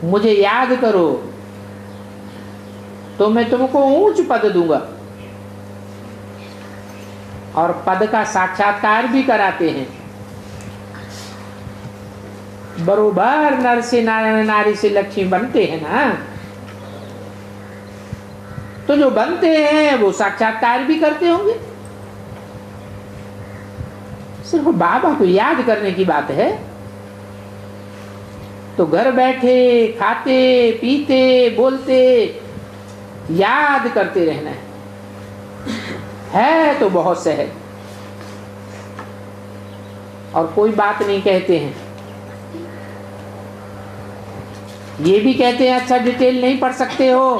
मुझे याद करो तो मैं तुमको ऊंच पद दूंगा। और पद का साक्षात्कार भी कराते हैं। बरोबर नर से नारायण, नारी से लक्ष्मी बनते हैं ना, तो जो बनते हैं वो साक्षात्कार भी करते होंगे। सिर्फ बाबा को याद करने की बात है। तो घर बैठे खाते पीते बोलते याद करते रहना है तो बहुत सहज। और कोई बात नहीं कहते हैं। ये भी कहते हैं अच्छा डिटेल नहीं पढ़ सकते हो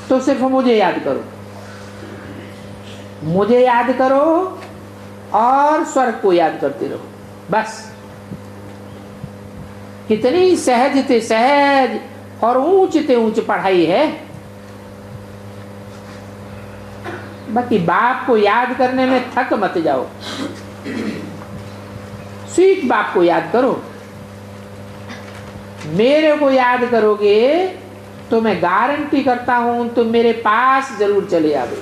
तो सिर्फ मुझे याद करो, मुझे याद करो और स्वर्ग को याद करते रहो, बस। कितनी सहज ते सहज और ऊंच ते ऊंच पढ़ाई है। बाकी बाप को याद करने में थक मत जाओ, स्वीट बाप को याद करो। मेरे को याद करोगे तो मैं गारंटी करता हूं तुम मेरे पास जरूर चले आओगे।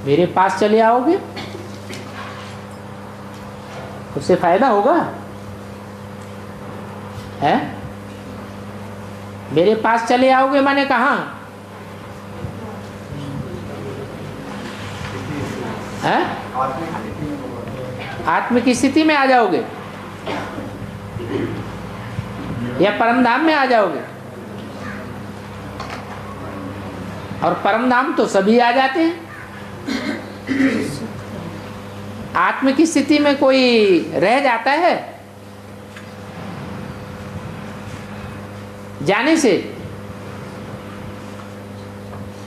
मेरे पास चले आओगे उससे फायदा होगा है। मेरे पास चले आओगे माने कहां है? आत्म की स्थिति में आ जाओगे या परम धाम में आ जाओगे? और परम धाम तो सभी आ जाते हैं। आत्म की स्थिति में कोई रह जाता है जाने से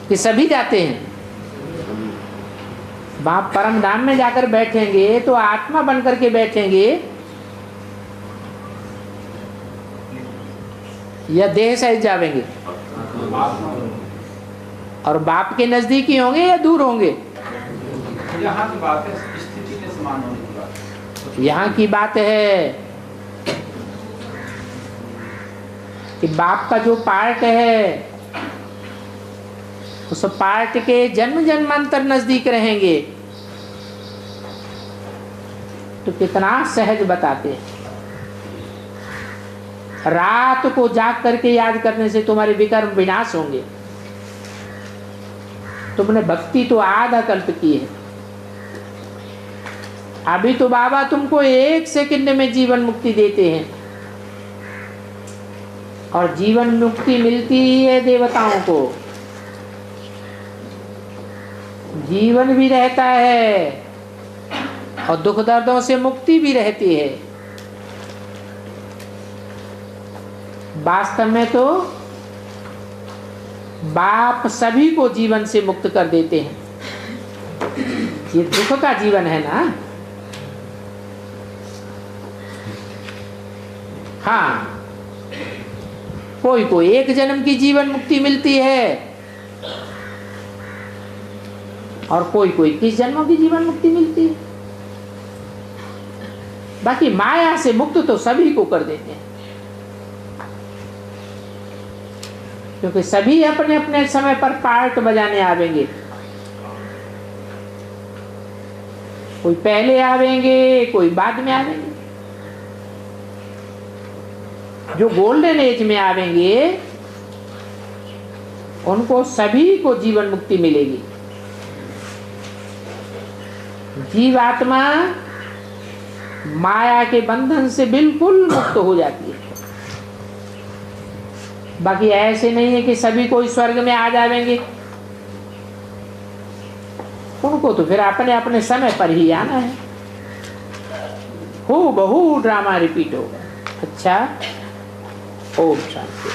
कि सभी जाते हैं? वहां परम धाम में जाकर बैठेंगे तो आत्मा बनकर के बैठेंगे या देह सहित जावेंगे? और बाप के नजदीक ही होंगे या दूर होंगे? यहाँ की बात है स्थिति के समान होने की बात। यहाँ की बात है कि बाप का जो पार्ट है उस पार्ट के जन्म जन्मांतर नजदीक रहेंगे तो कितना सहज बताते हैं। रात को जाग करके याद करने से तुम्हारे विकर्म विनाश होंगे। तुमने भक्ति तो आधा कल्प की है। अभी तो बाबा तुमको 1 सेकंड में जीवन मुक्ति देते हैं और जीवन मुक्ति मिलती ही है देवताओं को। जीवन भी रहता है और दुख दर्दों से मुक्ति भी रहती है। वास्तव में तो बाप सभी को जीवन से मुक्त कर देते हैं। ये दुख का जीवन है ना। हाँ, कोई को 1 जन्म की जीवन मुक्ति मिलती है और कोई को 21 जन्मों की जीवन मुक्ति मिलती है। बाकी माया से मुक्त तो सभी को कर देते हैं, क्योंकि सभी अपने अपने समय पर पार्ट बजाने आवेंगे। कोई पहले आवेंगे, कोई बाद में आवेंगे। जो गोल्डन एज में आवेंगे उनको सभी को जीवन मुक्ति मिलेगी। जीवात्मा माया के बंधन से बिल्कुल मुक्त हो जाती है। बाकी ऐसे नहीं है कि सभी कोई स्वर्ग में आ जाएंगे। उनको तो फिर अपने अपने समय पर ही आना है। हूबहू ड्रामा रिपीट होगा। अच्छा, ओम शांति।